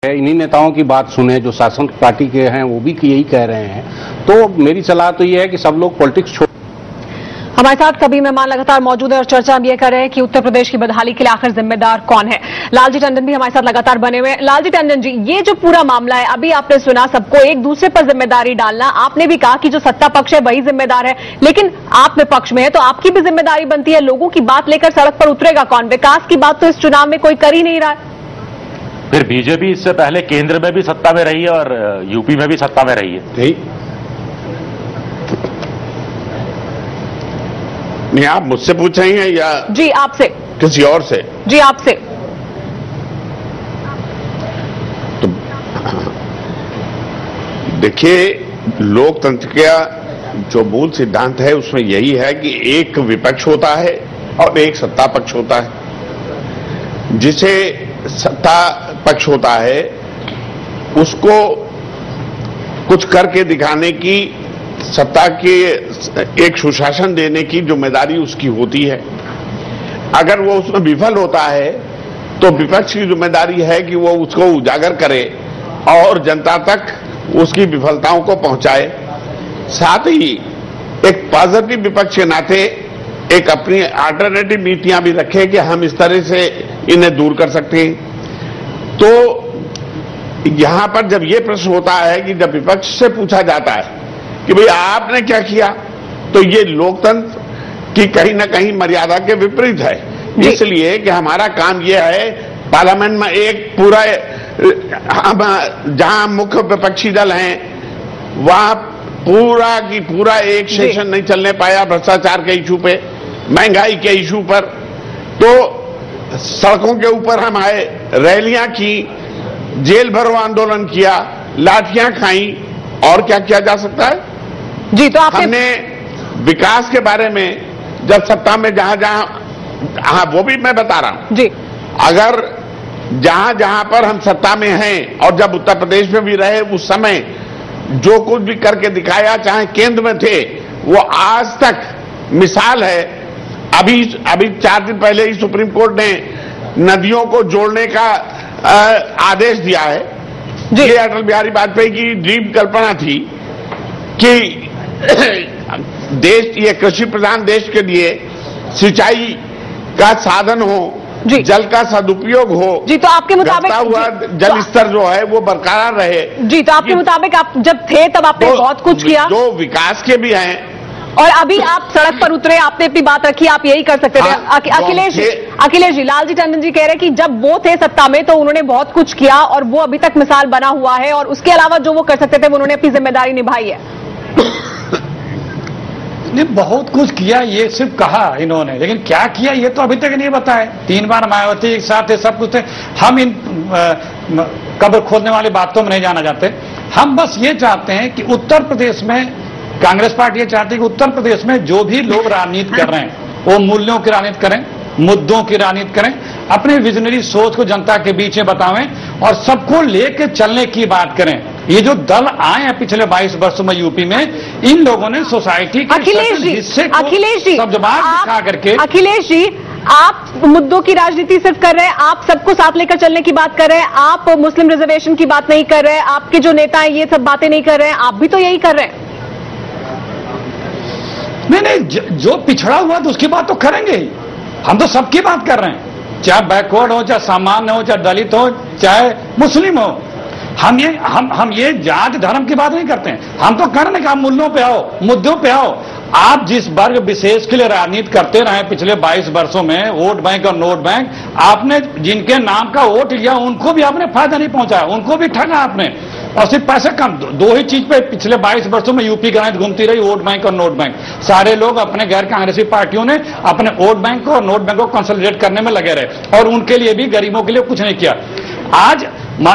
इन्हीं नेताओं की बात सुने जो शासन पार्टी के हैं, वो भी यही कह रहे हैं। तो मेरी सलाह तो ये है कि सब लोग पॉलिटिक्स छोड़। हमारे साथ सभी मेहमान लगातार मौजूद है और चर्चा हम ये कर रहे हैं कि उत्तर प्रदेश की बदहाली के लिए आखिर जिम्मेदार कौन है। लालजी टंडन भी हमारे साथ लगातार बने हुए हैं। लालजी टंडन जी, ये जो पूरा मामला है, अभी आपने सुना सबको एक दूसरे पर जिम्मेदारी डालना, आपने भी कहा कि जो सत्ता पक्ष है वही जिम्मेदार है, लेकिन आप विपक्ष में है तो आपकी भी जिम्मेदारी बनती है। लोगों की बात लेकर सड़क पर उतरेगा कौन? विकास की बात तो इस चुनाव में कोई कर ही नहीं रहा है। फिर बीजेपी इससे पहले केंद्र में भी सत्ता में रही है और यूपी में भी सत्ता में रही है। नहीं, आप मुझसे पूछ रही हैं या जी आपसे? किसी और से? जी आपसे। तो देखिए, लोकतंत्र का जो मूल सिद्धांत है उसमें यही है कि एक विपक्ष होता है और एक सत्ता पक्ष होता है। जिसे सत्ता पक्ष होता है उसको कुछ करके दिखाने की, सत्ता के एक सुशासन देने की जिम्मेदारी उसकी होती है। अगर वो उसमें विफल होता है तो विपक्ष की जिम्मेदारी है कि वो उसको उजागर करे और जनता तक उसकी विफलताओं को पहुंचाए। साथ ही एक पॉजिटिव विपक्ष के नाते एक अपनी अल्टरनेटिव नीतियां भी रखे कि हम इस तरह से इन्हें दूर कर सकते हैं। तो यहां पर जब ये प्रश्न होता है कि जब विपक्ष से पूछा जाता है कि भाई आपने क्या किया, तो ये लोकतंत्र की कहीं ना कहीं मर्यादा के विपरीत है। इसलिए कि हमारा काम यह है पार्लियामेंट में एक पूरा, जहां मुख्य विपक्षी दल हैं वहां पूरा की पूरा एक सेशन नहीं चलने पाया भ्रष्टाचार के इशू पे, महंगाई के इशू पर। तो सड़कों के ऊपर हम आए, रैलियां की, जेल भरो आंदोलन किया, लाठियां खाई, और क्या किया जा सकता है? जी, तो हमने विकास के बारे में जब सत्ता में जहां जहां, हाँ वो भी मैं बता रहा हूं जी, अगर जहां जहां पर हम सत्ता में हैं और जब उत्तर प्रदेश में भी रहे उस समय जो कुछ भी करके दिखाया, चाहे केंद्र में थे, वो आज तक मिसाल है। अभी 4 दिन पहले ही सुप्रीम कोर्ट ने नदियों को जोड़ने का आदेश दिया है। ये अटल बिहारी वाजपेयी की ड्रीम कल्पना थी कि देश, ये कृषि प्रधान देश के लिए सिंचाई का साधन हो, जल का सदुपयोग हो। जी, तो आपके मुताबिक हुआ जल स्तर जो है वो बरकरार रहे। जी, तो आपके मुताबिक आप जब थे तब आपने बहुत कुछ किया, जो विकास के भी हैं, और अभी आप सड़क पर उतरे, आपने अपनी बात रखी, आप यही कर सकते थे। अखिलेश जी, लालजी टंडन जी कह रहे हैं कि जब वो थे सत्ता में तो उन्होंने बहुत कुछ किया और वो अभी तक मिसाल बना हुआ है, और उसके अलावा जो वो कर सकते थे वो उन्होंने अपनी जिम्मेदारी निभाई है। ने बहुत कुछ किया, ये सिर्फ कहा इन्होंने, लेकिन क्या किया ये तो अभी तक नहीं बताया। 3 बार मायावती एक साथ थे, सब कुछ थे। हम इन कब्र खोदने वाली बातों में नहीं जाना चाहते। हम बस ये चाहते हैं कि उत्तर प्रदेश में, कांग्रेस पार्टी ये चाहती है कि उत्तर प्रदेश में जो भी लोग राजनीति कर रहे हैं वो मूल्यों की राजनीति करें, मुद्दों की राजनीति करें, अपने विजनरी सोच को जनता के बीच में बतावें और सबको लेकर चलने की बात करें। ये जो दल आए हैं पिछले 22 वर्षों में यूपी में, इन लोगों ने सोसाइटी के हिस्से को सब जवाब दिखा करके। अखिलेश जी, आप मुद्दों की राजनीति सिर्फ कर रहे हैं, आप सबको साथ लेकर चलने की बात कर रहे हैं, आप मुस्लिम रिजर्वेशन की बात नहीं कर रहे हैं, आपके जो नेता हैं ये सब बातें नहीं कर रहे हैं, आप भी तो यही कर रहे हैं। नहीं, जो पिछड़ा हुआ तो उसकी बात तो करेंगे ही। हम तो सबकी बात कर रहे हैं, चाहे बैकवर्ड हो, चाहे सामान्य हो, चाहे दलित हो, चाहे मुस्लिम हो। हम ये जाति धर्म की बात नहीं करते हैं। हम तो कर रहे हैं कि आप मूल्यों पे आओ, मुद्दों पे आओ। आप जिस वर्ग विशेष के लिए राजनीति करते रहे पिछले 22 वर्षों में, वोट बैंक और नोट बैंक, आपने जिनके नाम का वोट लिया उनको भी आपने फायदा नहीं पहुंचाया, उनको भी ठगा आपने, और सिर्फ पैसे कम। दो ही चीज पे पिछले 22 वर्षों में यूपी की राजनीति घूमती रही, वोट बैंक और नोट बैंक। सारे लोग अपने गैर कांग्रेसी पार्टियों ने अपने वोट बैंक को और नोट बैंक को कंसोलिडेट करने में लगे रहे, और उनके लिए भी, गरीबों के लिए कुछ नहीं किया। आज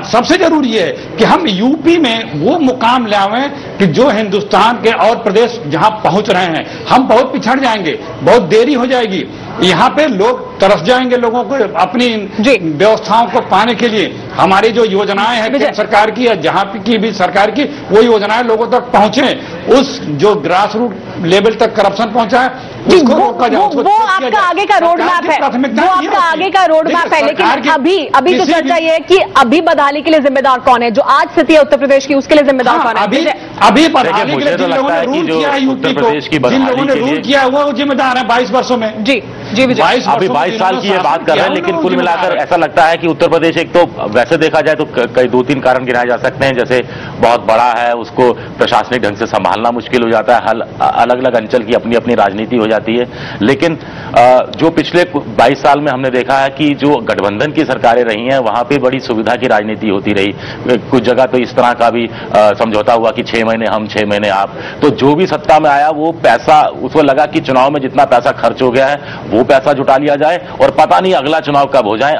सबसे जरूरी है कि हम यूपी में वो मुकाम लावें कि जो हिंदुस्तान के और प्रदेश जहां पहुंच रहे हैं, हम बहुत पिछड़ जाएंगे, बहुत देरी हो जाएगी। यहाँ पे लोग तरस जाएंगे लोगों को अपनी व्यवस्थाओं को पाने के लिए। हमारी जो योजनाएं हैं केंद्र सरकार की या जहां की भी सरकार की, वो योजनाएं लोगों तक पहुंचे, उस जो ग्रास रूट लेवल तक करप्शन पहुंचा है उसको रोका जाए। वो आपका आगे का रोड मैप है, वो आपका आगे का रोड मैप है। लेकिन अभी जो चर्चा ये है कि अभी बदहाली के लिए जिम्मेदार कौन है, जो आज स्थिति है उत्तर प्रदेश की उसके लिए जिम्मेदार कौन है? अभी बदहाली के लिए जिन लोगों ने रूल किया है यूपी को, जिन लोगों ने रूल किया है वो जिम्मेदार है 22 वर्षों में। जी विजय, अभी 22 साल की ये बात कर रहे हैं, लेकिन कुल मिलाकर ऐसा लगता है कि उत्तर प्रदेश एक तो वैसे देखा जाए तो कई 2-3 कारण गिनाए जा सकते हैं। जैसे बहुत बड़ा है, उसको प्रशासनिक ढंग से संभालना मुश्किल हो जाता है, अलग अलग अंचल की अपनी अपनी राजनीति हो जाती है। लेकिन जो पिछले 22 साल में हमने देखा है कि जो गठबंधन की सरकारें रही हैं वहां पे बड़ी सुविधा की राजनीति होती रही। कुछ जगह तो इस तरह का भी समझौता हुआ कि 6 महीने हम 6 महीने आप। तो जो भी सत्ता में आया वो पैसा, उसको लगा कि चुनाव में जितना पैसा खर्च हो गया है वो पैसा जुटा लिया जाए और पता नहीं अगला चुनाव कब हो जाए,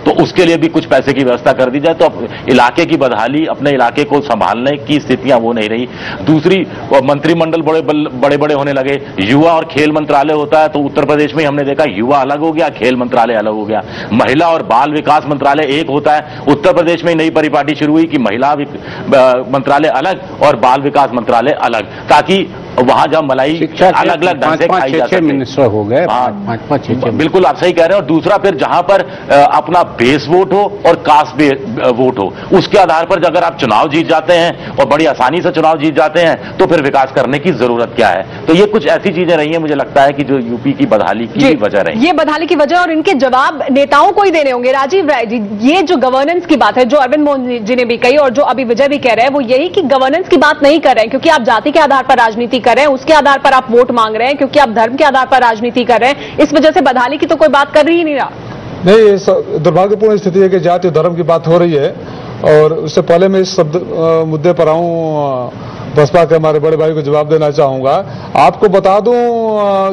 तो उसके लिए भी कुछ पैसे की व्यवस्था कर दी जाए। तो इलाके की बदहाली, अपने इलाके को संभालने की स्थितियां वो नहीं रही। दूसरी, मंत्रिमंडल बड़े बड़े होने लगे। युवा और खेल मंत्रालय होता है तो उत्तर प्रदेश में हमने देखा युवा अलग हो गया, खेल मंत्रालय अलग हो गया। महिला और बाल विकास मंत्रालय एक होता है। उत्तर प्रदेश में नई परिपाटी शुरू हुई कि महिला मंत्रालय अलग और बाल विकास मंत्रालय अलग, ताकि वहां जब मलाई अलग अलग ढंग से खाई जा सके। मिनिस्टर हो गए, 5-6 बिल्कुल आप सही कह रहे हैं। और दूसरा, फिर जहां पर अपना बेस वोट हो और कास्ट वोट हो, उसके आधार पर अगर आप चुनाव जीत जाते हैं और बड़ी आसानी से चुनाव जीत जाते हैं तो फिर विकास करने की जरूरत क्या है। तो ये कुछ ऐसी चीजें रही हैं, मुझे लगता है कि जो यूपी की बदहाली की वजह रही। ये बदहाली की वजह और इनके जवाब नेताओं को ही देने होंगे। राजीव राय जी, ये जो गवर्नेंस की बात है, जो अरविंद मोहन जी ने भी कही और जो अभी विजय भी कह रहे हैं, वो यही कि गवर्नेंस की बात नहीं कर रहे हैं क्योंकि आप जाति के आधार पर राजनीति कर रहे हैं, उसके आधार पर आप वोट मांग रहे हैं, क्योंकि आप धर्म के आधार पर राजनीति कर रहे हैं। इस वजह से बदहाली की तो कोई बात कर ही नहीं रहा। नहीं, ये दुर्भाग्यपूर्ण स्थिति है कि जाति और धर्म की बात हो रही है। और उससे पहले मैं इस मुद्दे पर आऊं, बसपा के हमारे बड़े भाई को जवाब देना चाहूंगा। आपको बता दूं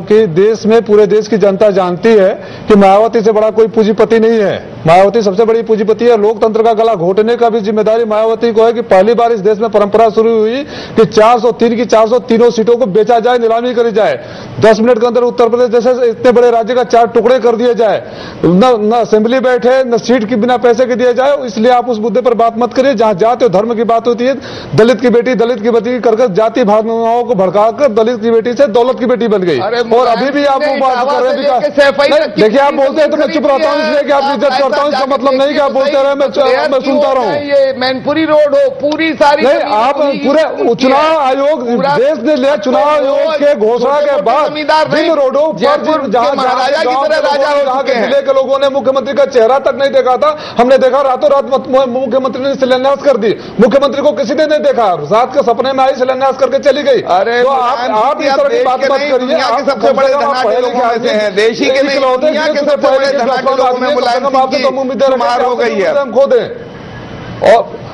कि देश में, पूरे देश की जनता जानती है कि मायावती से बड़ा कोई पूंजीपति नहीं है। मायावती सबसे बड़ी पूंजीपति है। लोकतंत्र का गला घोटने का भी जिम्मेदारी मायावती को है कि पहली बार इस देश में परंपरा शुरू हुई कि 403 की 403 सीटों को बेचा जाए, नीलामी करी जाए। 10 मिनट के अंदर उत्तर प्रदेश जैसे इतने बड़े राज्य का 4 टुकड़े कर दिए जाए, न असेंबली बैठे, न सीट की बिना पैसे के दिए जाए। इसलिए आप उस मुद्दे पर बात मत करिए। जहां जाति और धर्म की बात होती है, दलित की बेटी दलित की बेटी कर जाति भावनाओं को भड़काकर दलित की बेटी से दौलत की बेटी बन गई। और अभी भी आप वो बात कर रहे हैं। देखिए, आप बोलते हैं तो मैं चुप रहता हूँ, इसलिए कि आप इज्जत करता हूँ। इसका मतलब नहीं कि आप बोलते रहे, मैं सुनता रहूं। ये मैनपुरी रोड हो, पूरी सारी नहीं, आप पूरे चुनाव आयोग, देश ने लिया चुनाव आयोग के घोषणा के बाद जिन रोडों पर जहां के जिले के लोगों ने मुख्यमंत्री का चेहरा तक नहीं देखा था, हमने देखा रातों रात मुख्यमंत्री ने शिलान्यास कर दी। मुख्यमंत्री को किसी ने नहीं देखा, रात के सपने में आई, शिलान्यास करके चली गई। अरे तो आप इस तरह की बात मत करिए। दुनिया के सबसे बड़े धनाढ्य लोगों में से हैं, देशी के नहीं, दुनिया के सबसे बड़े धनाढ्य लोगों में मुलायम सिंह की मार हो गई है। हम खो दें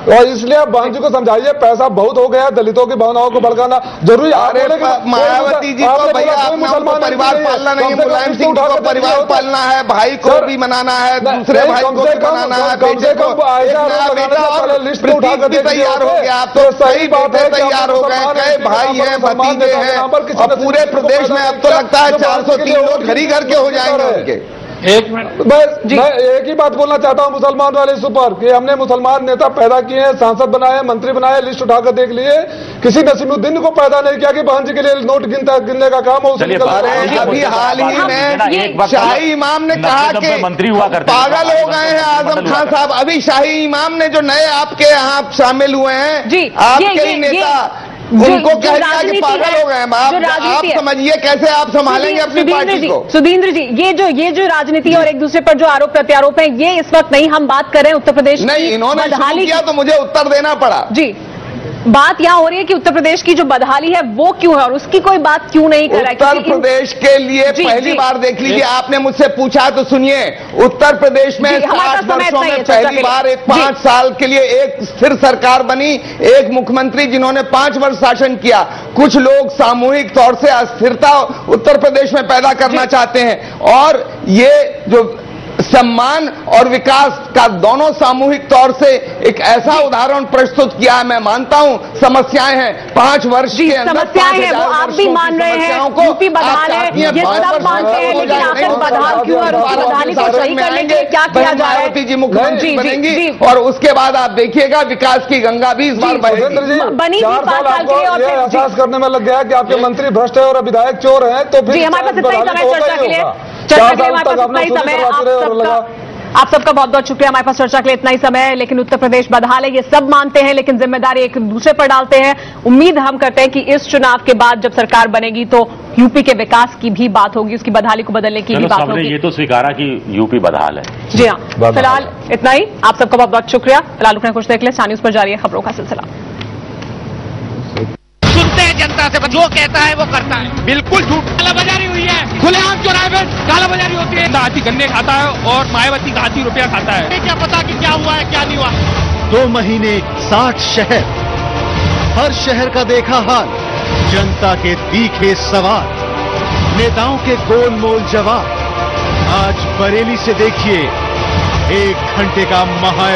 और इसलिए आप बहन जी को समझाइए, पैसा बहुत हो गया, दलितों की भावनाओं को भड़काना जरूरी। मायावती जी को भैया अपना परिवार पालना नहीं है, मुलायम सिंह को परिवार पालना है, भाई को भी मनाना है, दूसरे भाई को भी मनाना है, बेटे को लिस्ट भी तैयार हो गया। आप तो सही बात है, तैयार हो गए, कई भाई हैं, भतीजे हैं, और पूरे प्रदेश में अब तो लगता है 403 वोट घर ही घर के हो जाएंगे उनके। एक मिनट, मैं एक ही बात बोलना चाहता हूं मुसलमान वाले इस ऊपर कि हमने मुसलमान नेता पैदा किए हैं, सांसद बनाए, मंत्री बनाए, लिस्ट उठाकर देख लिए। किसी नसीमुद्दीन को पैदा नहीं किया कि बहन जी के लिए नोट गिनने का काम हो। अभी हाल ही में शाही इमाम ने कहा कि मंत्री हुआ करते पागल हो गए हैं आजम खान साहब। अभी शाही इमाम ने जो नए आपके यहाँ शामिल हुए हैं, आपके ही नेता, उनको कहना कि पागल हो गए हैं। आप समझिए कैसे आप संभालेंगे अपनी पार्टी को। सुधींद्र जी, ये जो राजनीति और एक दूसरे पर जो आरोप प्रत्यारोप है, ये इस वक्त नहीं, हम बात कर रहे हैं उत्तर प्रदेश नहीं, इन्होंने शुरू किया तो मुझे उत्तर देना पड़ा। जी, बात यहां हो रही है कि उत्तर प्रदेश की जो बदहाली है वो क्यों है और उसकी कोई बात क्यों नहीं कर रहा है। उत्तर प्रदेश के लिए पहली बार देख लीजिए, आपने मुझसे पूछा तो सुनिए, उत्तर प्रदेश में 60 वर्षों में पहली बार 5 साल के लिए एक स्थिर सरकार बनी, एक मुख्यमंत्री जिन्होंने 5 वर्ष शासन किया। कुछ लोग सामूहिक तौर से अस्थिरता उत्तर प्रदेश में पैदा करना चाहते हैं और ये जो सम्मान और विकास का दोनों सामूहिक तौर से एक ऐसा उदाहरण प्रस्तुत किया है। मैं मानता हूं समस्याएं हैं, 5 वर्ष के अंदर समस्याएं हैं, वो आप भी मान रहे हैं, यूपी बदहाल है, ये सब मानते हैं, लेकिन आखिर बदहाल क्यों और उसकी बदहाली को सही करने के लिए क्या किया जा रहा है? मायावती जी मुख्यमंत्री बनेंगी और उसके बाद आप देखिएगा विकास की गंगा भी इस बार बहेगी। बनी 5 साल के और फिर एहसास करने में लग गया कि आपके मंत्री भ्रष्ट है और विधायक चोर हैं, तो फिर हमारे पास इतना ही समय चर्चा के लिए, हमारे पास इतना ही समय। आप सबका बहुत बहुत शुक्रिया, हमारे पास चर्चा के लिए इतना ही समय है। लेकिन उत्तर प्रदेश बदहाल है, ये सब मानते हैं, लेकिन जिम्मेदारी एक दूसरे पर डालते हैं। उम्मीद हम करते हैं कि इस चुनाव के बाद जब सरकार बनेगी तो यूपी के विकास की भी बात होगी, उसकी बदहाली को बदलने की भी बात होगी। ये तो स्वीकारा कि यूपी बदहाल है। जी हाँ, फिलहाल इतना ही। आप सबका बहुत बहुत शुक्रिया। फिलहाल रुकने कुछ देख ले, स्टार न्यूज पर जारी है खबरों का सिलसिला। सुनते हैं जनता से, जो कहता है वो करता है। बिल्कुल झूठ, कालाबाजारी हुई है, खुलेआम चौराहे पे कालाबाजारी होती है। हाथी गन्ने खाता है और मायावती का हाथी रुपया खाता है। क्या पता कि क्या हुआ है क्या नहीं हुआ। 2 महीने 60 शहर, हर शहर का देखा हाल, जनता के तीखे सवाल, नेताओं के गोलमोल जवाब। आज बरेली से देखिए 1 घंटे का महा